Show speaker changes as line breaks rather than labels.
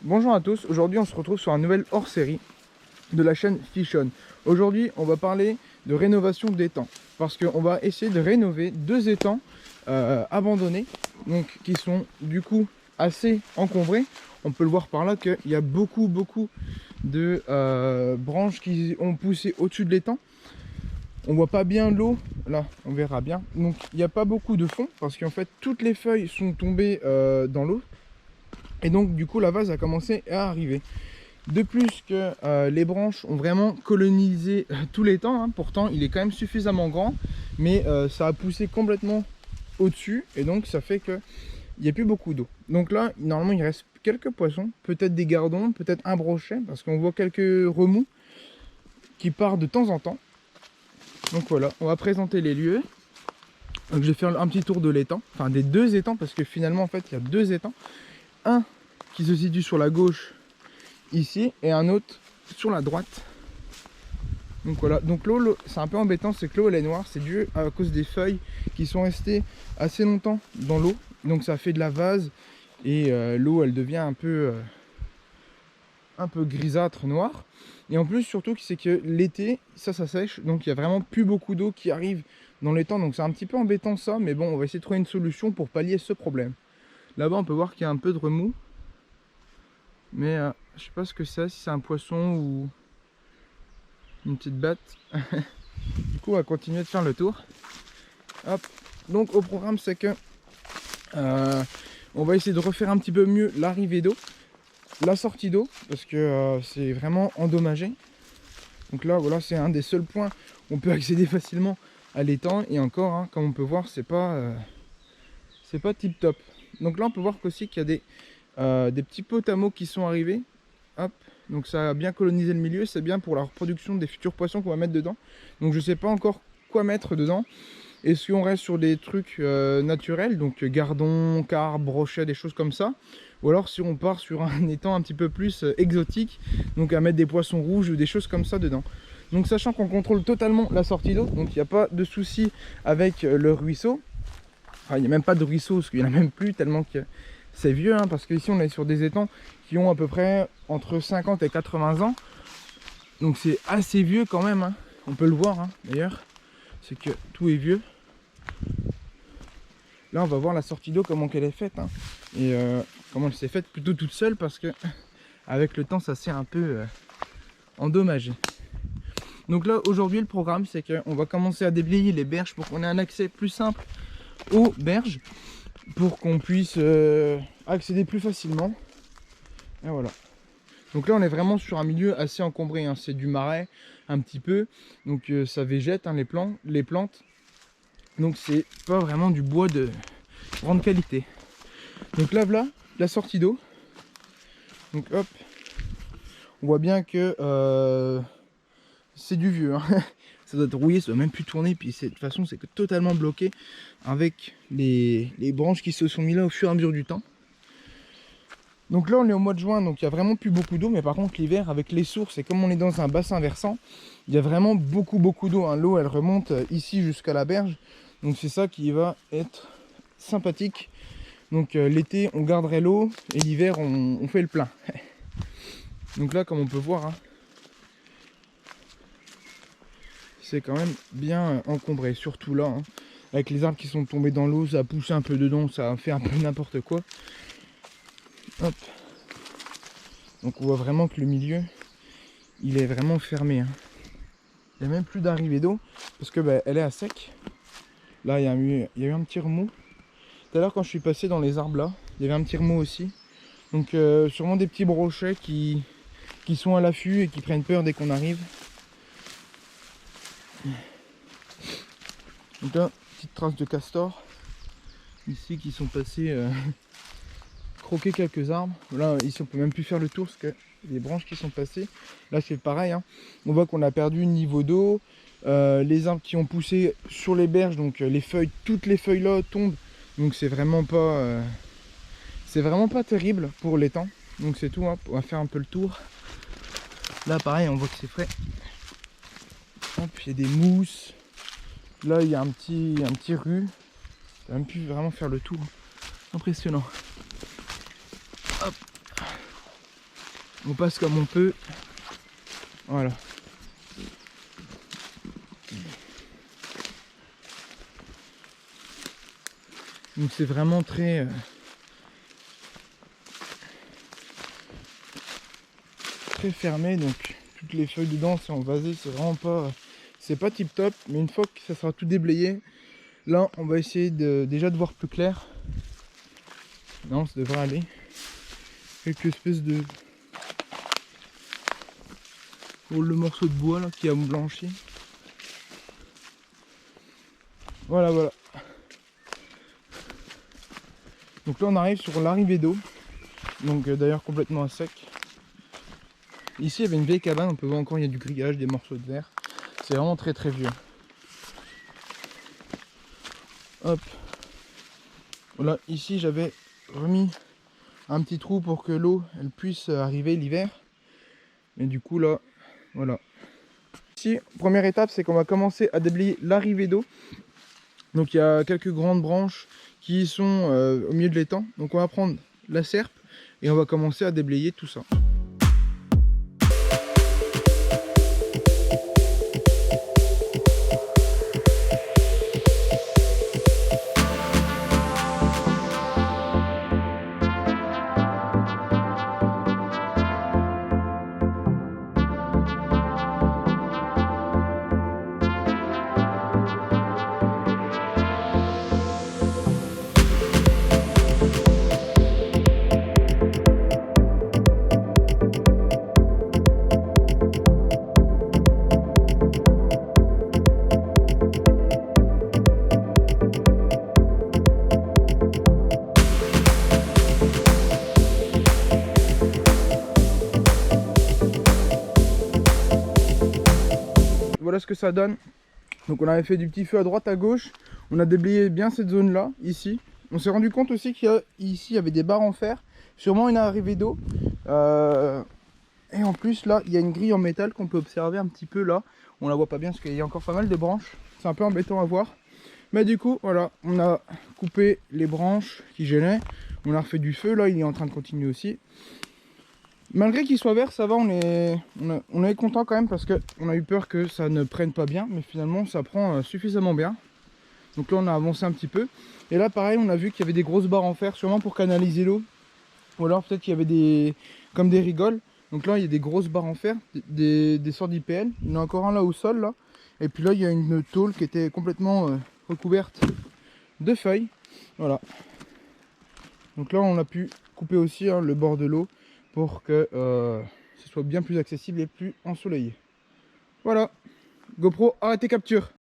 Bonjour à tous, aujourd'hui on se retrouve sur un nouvel hors-série de la chaîne Fish On. Aujourd'hui on va parler de rénovation d'étangs, parce qu'on va essayer de rénover deux étangs abandonnés, donc qui sont du coup assez encombrés. On peut le voir par là qu'il y a beaucoup de branches qui ont poussé au-dessus de l'étang. On voit pas bien l'eau, là on verra bien. Donc il n'y a pas beaucoup de fond, parce qu'en fait toutes les feuilles sont tombées dans l'eau. Et donc du coup la vase a commencé à arriver. De plus que les branches ont vraiment colonisé tout l'étang, hein. Pourtant il est quand même suffisamment grand, mais ça a poussé complètement au-dessus, et donc ça fait que il n'y a plus beaucoup d'eau. Donc là normalement il reste quelques poissons, peut-être des gardons, peut-être un brochet, parce qu'on voit quelques remous qui partent de temps en temps. Donc voilà, on va présenter les lieux. Donc je vais faire un petit tour de l'étang, enfin des deux étangs, parce que finalement en fait il y a deux étangs. Un qui se situe sur la gauche ici et un autre sur la droite. Donc voilà, donc l'eau c'est un peu embêtant, c'est que l'eau elle est noire, c'est dû à cause des feuilles qui sont restées assez longtemps dans l'eau, donc ça fait de la vase et l'eau elle devient un peu grisâtre, noire. Et en plus surtout c'est que l'été ça sèche, donc il y a vraiment plus beaucoup d'eau qui arrive dans l'étang, donc c'est un petit peu embêtant ça, mais bon on va essayer de trouver une solution pour pallier ce problème. Là-bas on peut voir qu'il y a un peu de remous, mais je sais pas ce que c'est, si c'est un poisson ou une petite bête. Du coup on va continuer de faire le tour. Hop. Donc au programme c'est que on va essayer de refaire un petit peu mieux l'arrivée d'eau, la sortie d'eau, parce que c'est vraiment endommagé. Donc là voilà, c'est un des seuls points où on peut accéder facilement à l'étang, et encore hein, comme on peut voir c'est pas tip top. Donc là on peut voir qu'aussi qu'il y a des petits potamots qui sont arrivés. Hop. Donc ça a bien colonisé le milieu, c'est bien pour la reproduction des futurs poissons qu'on va mettre dedans. Donc je sais pas encore quoi mettre dedans. Est-ce qu'on reste sur des trucs naturels, donc gardons, carpes, brochets, des choses comme ça, ou alors si on part sur un étang un petit peu plus exotique, donc à mettre des poissons rouges ou des choses comme ça dedans. Donc sachant qu'on contrôle totalement la sortie d'eau, donc il n'y a pas de souci avec le ruisseau. Enfin, il n'y a même pas de ruisseau, parce qu'il n'y en a même plus tellement que c'est vieux, hein, parce qu'ici on est sur des étangs qui ont à peu près entre 50 et 80 ans. Donc c'est assez vieux quand même, hein. On peut le voir hein, d'ailleurs, c'est que tout est vieux. Là on va voir la sortie d'eau, comment qu'elle est faite, hein. Et comment elle s'est faite plutôt toute seule, parce que avec le temps ça s'est un peu endommagé. Donc là aujourd'hui le programme c'est qu'on va commencer à déblayer les berges pour qu'on ait un accès plus simple aux berges, pour qu'on puisse accéder plus facilement. Et voilà. Donc là on est vraiment sur un milieu assez encombré, hein. C'est du marais un petit peu, donc ça végète hein, les plantes. Donc c'est pas vraiment du bois de grande qualité. Donc là voilà la sortie d'eau. Donc hop, on voit bien que c'est du vieux, hein. Ça doit être rouillé, ça doit même plus tourner, puis de toute façon c'est totalement bloqué avec les branches qui se sont mis là au fur et à mesure du temps. Donc là on est au mois de juin, donc il n'y a vraiment plus beaucoup d'eau, mais par contre l'hiver avec les sources, et comme on est dans un bassin versant, il y a vraiment beaucoup d'eau, hein. L'eau elle remonte ici jusqu'à la berge, donc c'est ça qui va être sympathique. Donc l'été on garderait l'eau, et l'hiver on fait le plein. Donc là comme on peut voir, hein, c'est quand même bien encombré, surtout là, hein, avec les arbres qui sont tombés dans l'eau, ça a poussé un peu dedans, ça a fait un peu n'importe quoi. Hop. Donc on voit vraiment que le milieu il est vraiment fermé, hein. Il n'y a même plus d'arrivée d'eau parce que bah, elle est à sec. Là il y a eu un petit remous. Tout à l'heure quand je suis passé dans les arbres là, il y avait un petit remous aussi. Donc sûrement des petits brochets qui sont à l'affût et qui prennent peur dès qu'on arrive. Donc là, petite trace de castor ici qui sont passés croquer quelques arbres. Là ici on peut même plus faire le tour parce que les branches qui sont passées. Là c'est pareil, hein. On voit qu'on a perdu le niveau d'eau. Les arbres qui ont poussé sur les berges, donc les feuilles, toutes les feuilles là tombent. Donc c'est vraiment pas terrible pour l'étang. Donc c'est tout, hein. On va faire un peu le tour. Là pareil on voit que c'est frais. Hop, il y a des mousses. Là il y a un petit rue. On a même pu vraiment faire le tour. Impressionnant. Hop. On passe comme on peut. Voilà. Donc c'est vraiment très fermé, donc toutes les feuilles dedans c'est envasé, c'est vraiment pas, c'est pas tip top. Mais une fois que ça sera tout déblayé, là on va essayer déjà de voir plus clair. Non, ça devrait aller. Quelques espèces de le morceau de bois là qui a blanchi. Voilà. Donc là on arrive sur l'arrivée d'eau. Donc d'ailleurs complètement à sec. Ici il y avait une vieille cabane, on peut voir encore il y a du grillage, des morceaux de verre. C'est vraiment très vieux. Hop. Voilà, ici j'avais remis un petit trou pour que l'eau elle puisse arriver l'hiver. Mais du coup là, voilà. Ici, première étape, c'est qu'on va commencer à déblayer l'arrivée d'eau. Donc il y a quelques grandes branches qui sont au milieu de l'étang. Donc on va prendre la serpe et on va commencer à déblayer tout ça. Voilà ce que ça donne. Donc on avait fait du petit feu à droite à gauche. On a déblayé bien cette zone là, ici. On s'est rendu compte aussi qu'ici il y avait des barres en fer. Sûrement une arrivée d'eau. Et en plus là il y a une grille en métal qu'on peut observer un petit peu là. On la voit pas bien parce qu'il y a encore pas mal de branches. C'est un peu embêtant à voir. Mais du coup voilà, on a coupé les branches qui gênaient. On a refait du feu, là il est en train de continuer aussi. Malgré qu'il soit vert, ça va, on est content quand même parce qu'on a eu peur que ça ne prenne pas bien, mais finalement ça prend suffisamment bien. Donc là on a avancé un petit peu. Et là pareil, on a vu qu'il y avait des grosses barres en fer, sûrement pour canaliser l'eau. Ou alors peut-être qu'il y avait comme des rigoles. Donc là il y a des grosses barres en fer, des sortes d'IPN. Il y en a encore un là au sol là. Et puis là il y a une tôle qui était complètement recouverte de feuilles. Voilà. Donc là on a pu couper aussi le bord de l'eau pour que ce soit bien plus accessible et plus ensoleillé. Voilà, GoPro, arrêtez capture.